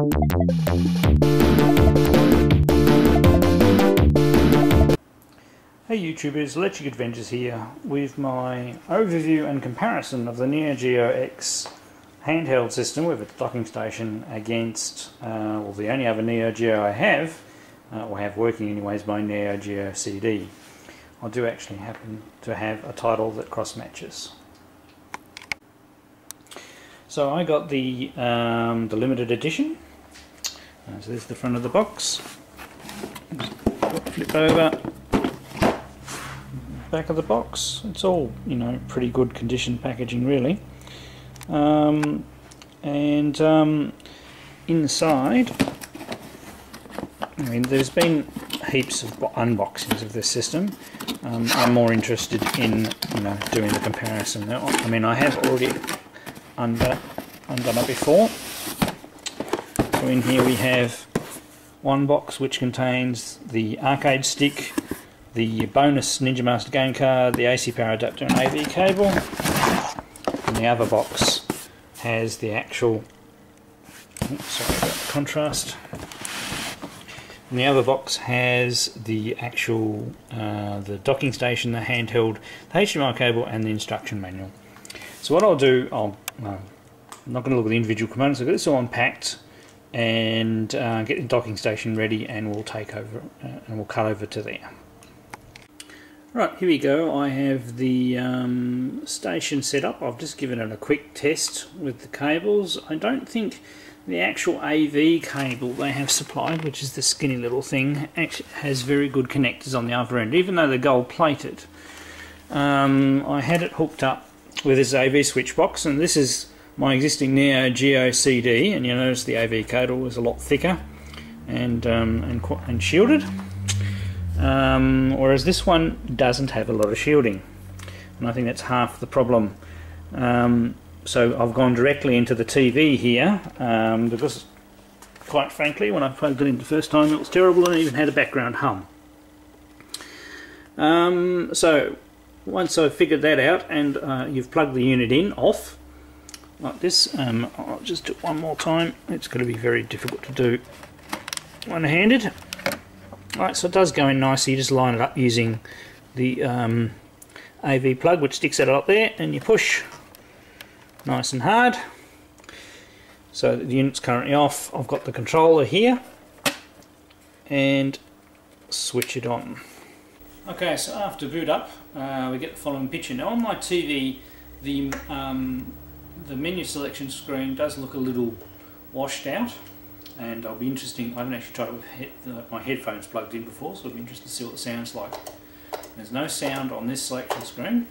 Hey YouTubers, Electric Adventures here with my overview and comparison of the Neo Geo X handheld system with its docking station against, well, the only other Neo Geo I have, or have working anyways, my Neo Geo CD. I do actually happen to have a title that cross matches. So I got the limited edition. So there's the front of the box. Flip over. Back of the box. It's all, you know, pretty good condition packaging really. Inside, I mean, there's been heaps of unboxings of this system. I'm more interested in, you know, doing the comparison now. I mean, I have already undone it before. So in here we have one box which contains the arcade stick, the bonus Ninja Master game card, the AC power adapter and AV cable, and the other box has the actual, sorry about the contrast, and the other box has the actual the docking station, the handheld, the HDMI cable and the instruction manual. So what I'll do, I'm not going to look at the individual components. I'll get this all unpacked and get the docking station ready, and we'll take over and we'll cut over to there. Right, here we go. I have the station set up. I've just given it a quick test with the cables. I don't think the actual AV cable they have supplied, which is the skinny little thing, actually has very good connectors on the other end, even though they're gold plated. I had it hooked up with this AV switch box, and this is my existing Neo Geo CD, and you'll notice the AV cable is a lot thicker and shielded. Whereas this one doesn't have a lot of shielding, and I think that's half the problem. So I've gone directly into the TV here, because quite frankly when I plugged it in the first time it was terrible, and it even had a background hum. So once I've figured that out and you've plugged the unit in off like this, I'll just do it one more time. It's going to be very difficult to do one-handed. Right, so it does go in nicely. You just line it up using the AV plug, which sticks out up there, and you push nice and hard. So the unit's currently off. I've got the controller here and switch it on. Okay, so after boot up, we get the following picture. Now on my TV, the menu selection screen does look a little washed out. And I'll be interesting, I haven't actually tried it with my headphones plugged in before, so I'll be interested to see what it sounds like. There's no sound on this selection screen.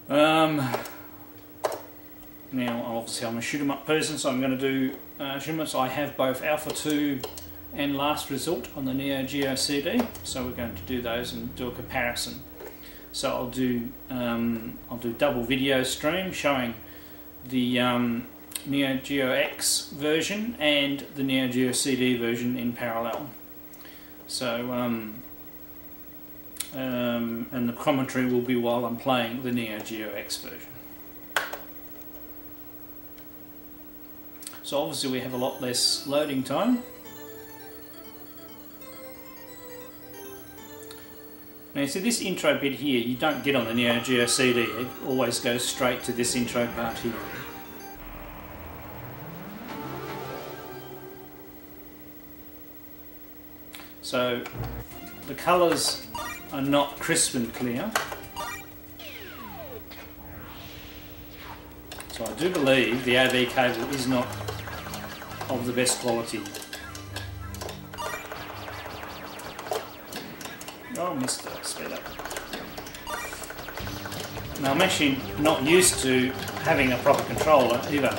Now, obviously I'm a shoot 'em up person, so I'm going to do shoot 'em ups. I have both Alpha 2 and Last Resort on the Neo Geo CD, so we're going to do those and do a comparison. So I'll do double video stream showing the Neo Geo X version and the Neo Geo CD version in parallel. So, and the commentary will be while I'm playing the Neo Geo X version. So obviously we have a lot less loading time. Now you see this intro bit here, you don't get on the Neo Geo CD, it always goes straight to this intro part here. So the colours are not crisp and clear. So I do believe the AV cable is not of the best quality. Oh, missed the speed up. Now I'm actually not used to having a proper controller either.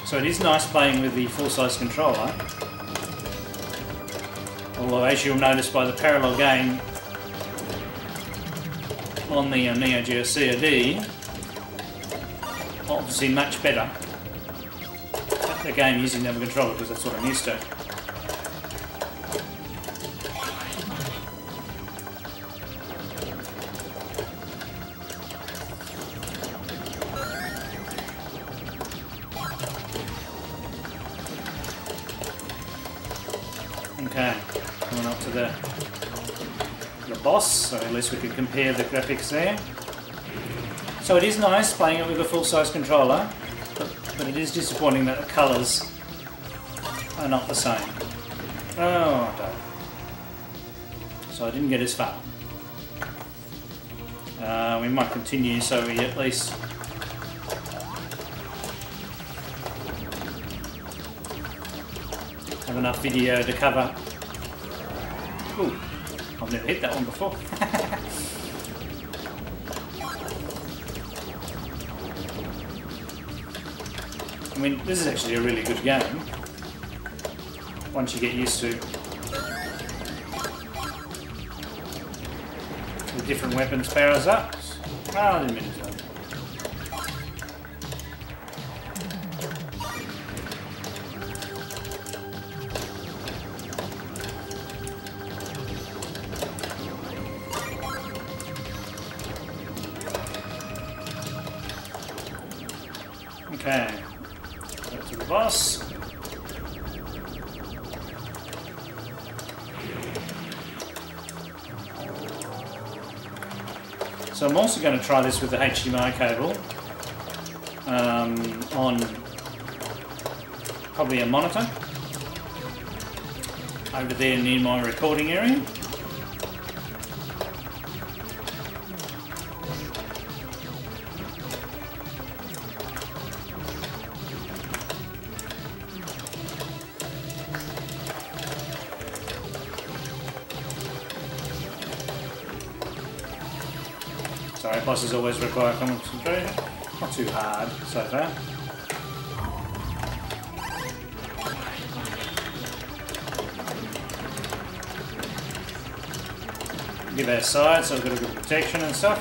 So it is nice playing with the full-size controller, although as you'll notice by the parallel game on the Neo Geo CD, obviously much better. the game using the other controller because that's what I'm used to. Okay, coming up to the boss, so at least we can compare the graphics there. So it is nice playing it with a full-size controller, but it is disappointing that the colours are not the same. Oh, no. So I didn't get as far. We might continue so we at least have enough video to cover. Ooh, I've never hit that one before. I mean, this is actually a really good game once you get used to the different weapons powers up. Oh, I didn't mean to do that. Okay, back to the boss. So I'm also going to try this with the HDMI cable on probably a monitor over there near my recording area. Sorry, bosses always require concentration. Not too hard so far. Give our side so we've got a good protection and stuff.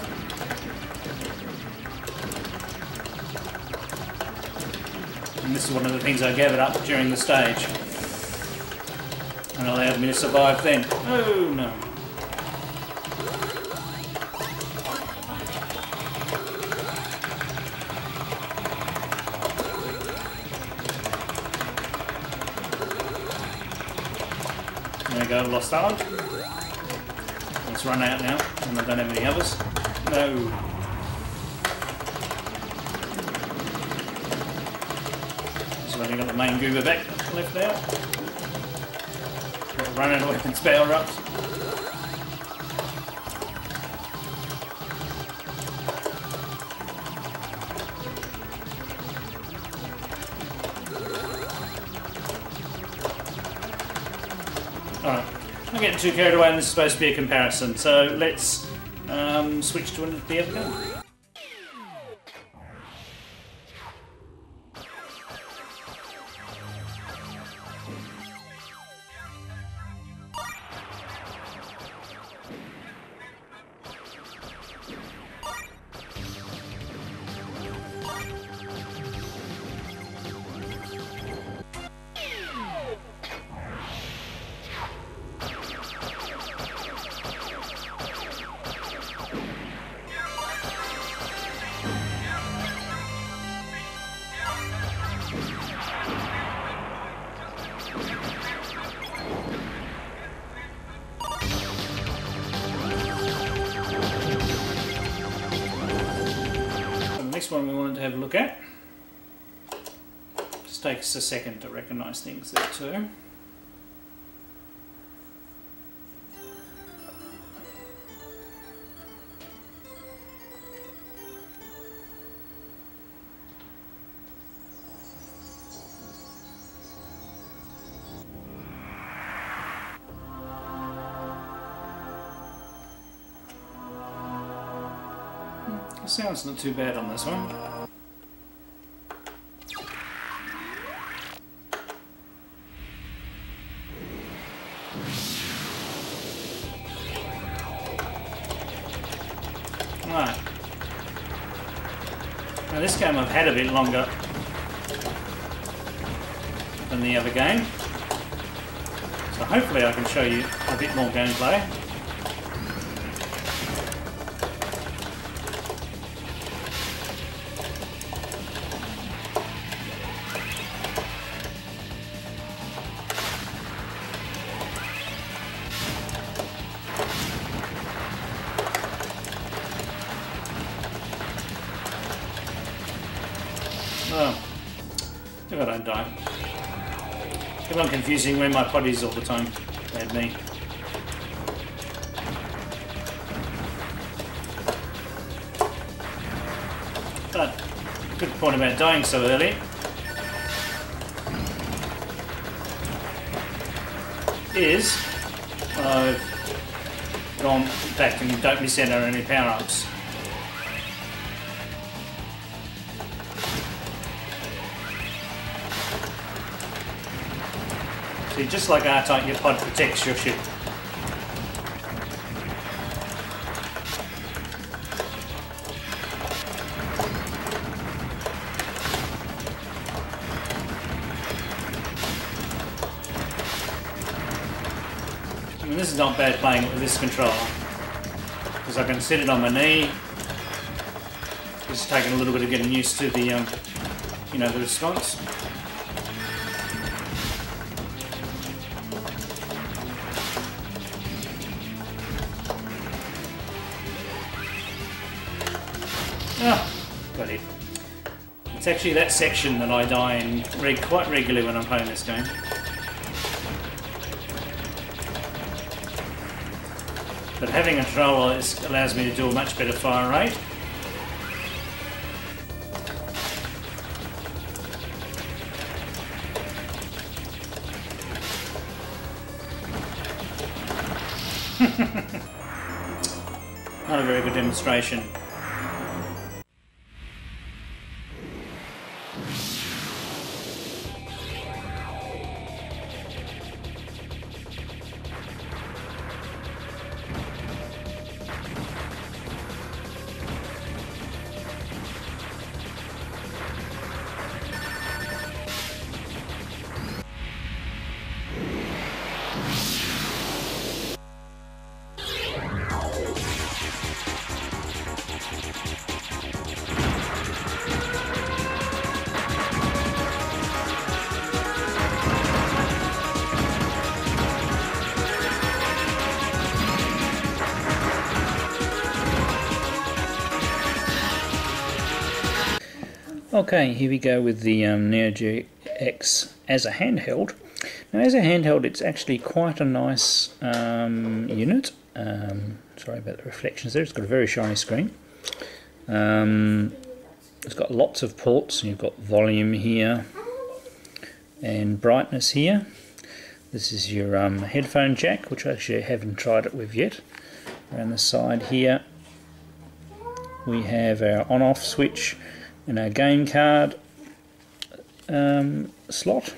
And this is one of the things I gathered up during the stage and allowed me to survive then. Oh no. There we go, lost that one. Let's run out now, and I don't have any others. No. So I've only got the main goober back left now. Got to run out of weapons power ups. Alright, I'm getting too carried away and this is supposed to be a comparison, so let's switch to the other gun. Next one we wanted to have a look at. Just takes a second to recognise things there too. The sound's not too bad on this one. Right. Now this game I've had a bit longer. than the other game. So hopefully I can show you a bit more gameplay. Oh, if I don't die. Keep on confusing where my pod is all the time. Bad me. But, good point about dying so early is I've gone back and don't miss out on any power-ups. See, just like R-Type, your pod protects your ship. I mean, this is not bad playing with this controller, because I can set it on my knee. It's taken a little bit of getting used to the, you know, the response. Oh, got it. It's actually that section that I die in quite regularly when I'm playing this game. But having a controller allows me to do a much better fire rate. Not a very good demonstration. Okay, here we go with the Neo Geo X as a handheld. Now, as a handheld, it's actually quite a nice unit. Sorry about the reflections there. It's got a very shiny screen. It's got lots of ports. You've got volume here and brightness here. This is your headphone jack, which actually I haven't tried it with yet. Around the side here, we have our on-off switch and our game card slot,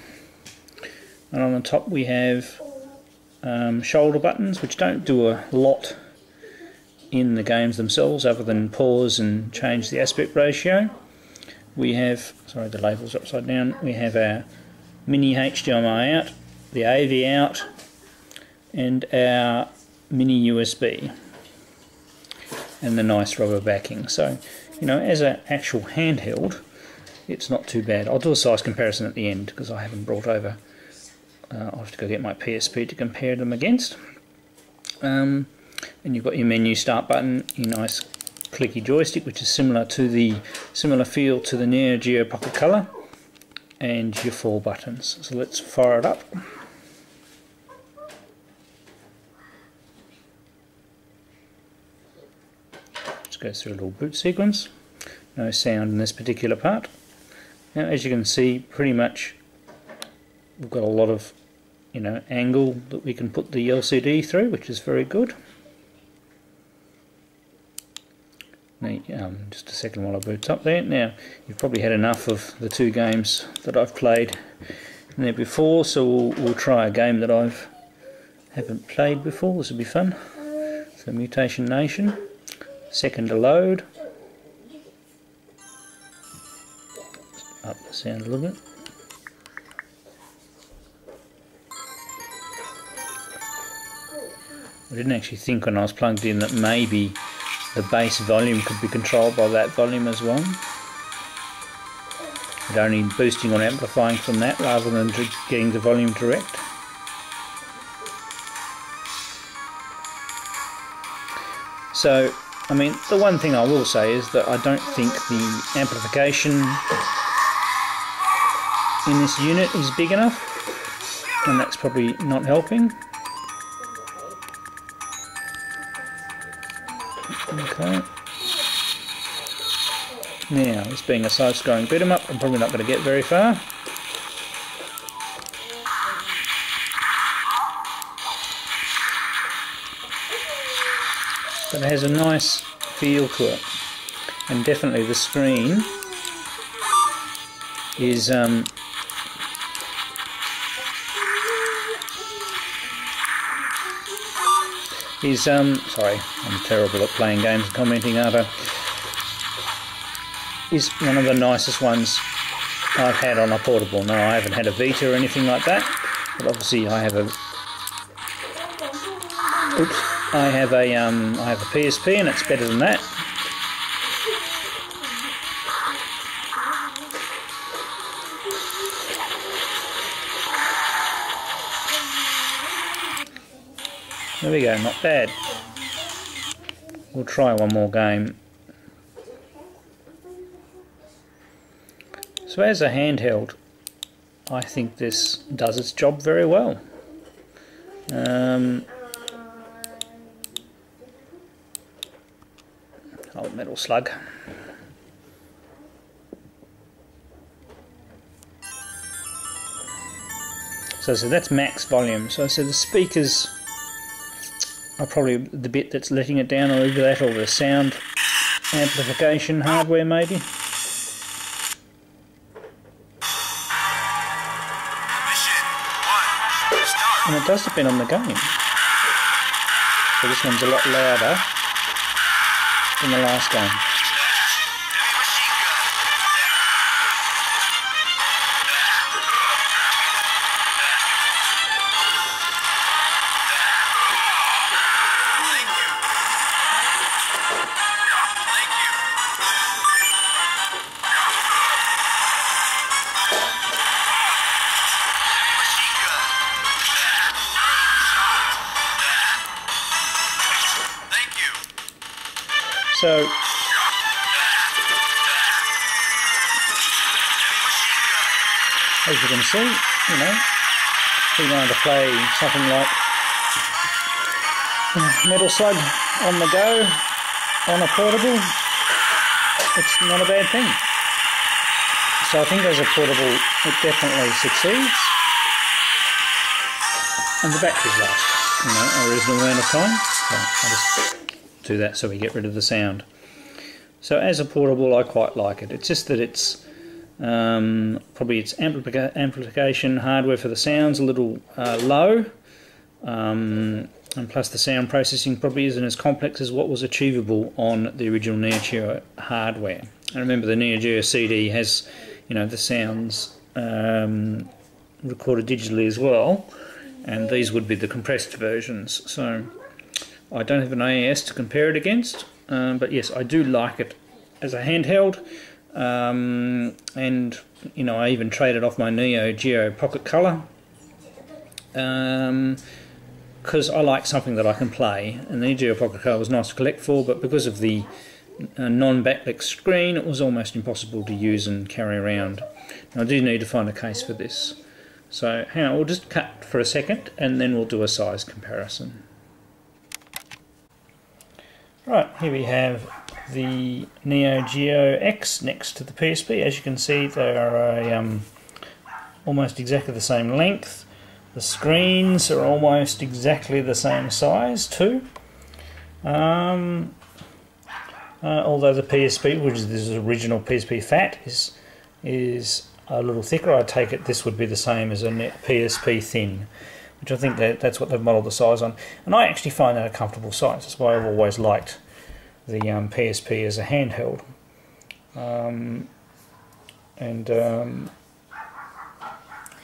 and on the top we have shoulder buttons, which don't do a lot in the games themselves other than pause and change the aspect ratio. We have, sorry, the label's upside down, we have our mini HDMI out, the AV out, and our mini USB, and the nice rubber backing. So, you know, as an actual handheld, it's not too bad. I'll do a size comparison at the end because I haven't brought over. I'll have to go get my PSP to compare them against. And you've got your menu start button, your nice clicky joystick, which is similar feel to the Neo Geo Pocket Color, and your 4 buttons. So let's fire it up. Go through a little boot sequence. No sound in this particular part. Now, as you can see, pretty much we've got a lot of, you know, angle that we can put the LCD through, which is very good. Now, just a second while it boots up there. Now, you've probably had enough of the 2 games that I've played in there before, so we'll try a game that I haven't played before. This will be fun. So, Mutation Nation. Second to load. Up the sound a little bit. I didn't actually think when I was plugged in that maybe the bass volume could be controlled by that volume as well. But only boosting or amplifying from that rather than getting the volume direct. So, I mean, the one thing I will say is that I don't think the amplification in this unit is big enough, and that's probably not helping. Okay. Now, this being a side-scrolling beat 'em up, I'm probably not going to get very far. But it has a nice feel to it, and definitely the screen is sorry, I'm terrible at playing games and commenting, aren't I? Is one of the nicest ones I've had on a portable. No, I haven't had a Vita or anything like that, but obviously I have a PSP, and it's better than that. There we go, not bad. We'll try one more game. So as a handheld, I think this does its job very well. Old metal slug. So that's max volume. So the speakers are probably the bit that's letting it down, or either that or the sound amplification hardware maybe. And it does depend on the game. So this one's a lot louder than the last game. So, as you can see, you know, if you wanted to play something like Metal Slug on the go, on a portable, it's not a bad thing. So I think as a portable, it definitely succeeds. And the batteries last, you know, a reasonable amount of time. So I'll just do that so we get rid of the sound. So as a portable, I quite like it. It's just that it's probably its amplification hardware for the sound's a little low, and plus the sound processing probably isn't as complex as what was achievable on the original Neo Geo hardware. And remember, the Neo Geo CD has, you know, the sounds recorded digitally as well, and these would be the compressed versions. So I don't have an AES to compare it against, but yes, I do like it as a handheld, and you know, I even traded off my Neo Geo Pocket Color because I like something that I can play, and the Neo Geo Pocket Color was nice to collect for, but because of the non-backlit screen, it was almost impossible to use and carry around. Now I do need to find a case for this, so hang on, we'll just cut for a second and then we'll do a size comparison. Right, here we have the Neo Geo X next to the PSP. As you can see, they are almost exactly the same length. The screens are almost exactly the same size too. Although the PSP, which is this original PSP Fat, is a little thicker. I take it this would be the same as a PSP Thin, which I think that's what they've modelled the size on. And I actually find that a comfortable size. That's why I've always liked the PSP as a handheld.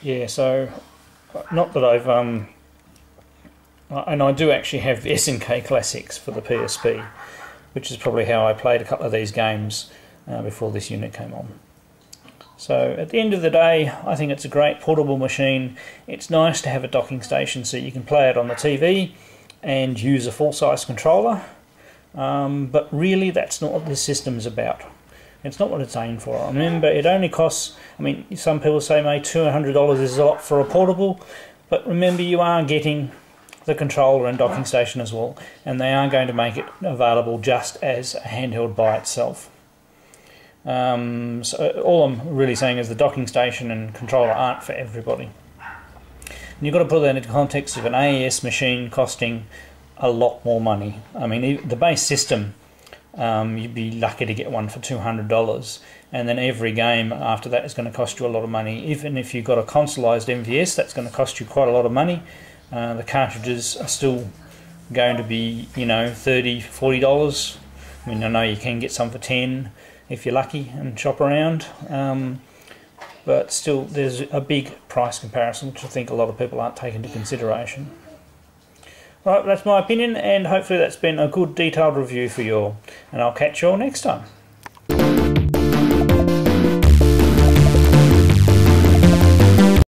Yeah, so not that I've And I do actually have the SNK Classics for the PSP, which is probably how I played a couple of these games before this unit came on. So at the end of the day, I think it's a great portable machine. It's nice to have a docking station so you can play it on the TV and use a full-size controller, but really that's not what this system is about. It's not what it's aimed for. I remember it only costs, I mean, some people say maybe $200 is a lot for a portable, but remember you are getting the controller and docking station as well, and they are going to make it available just as a handheld by itself. So all I'm really saying is the docking station and controller aren't for everybody. And you've got to put that into context of an AES machine costing a lot more money. I mean, the base system, you'd be lucky to get one for $200, and then every game after that is going to cost you a lot of money. Even if you've got a consoleized MVS, that's going to cost you quite a lot of money. The cartridges are still going to be, you know, $30, $40. I mean, I know you can get some for 10 if you're lucky and shop around, but still there's a big price comparison which I think a lot of people aren't taking into consideration. Right, that's my opinion, and hopefully that's been a good detailed review for you all, and I'll catch you all next time.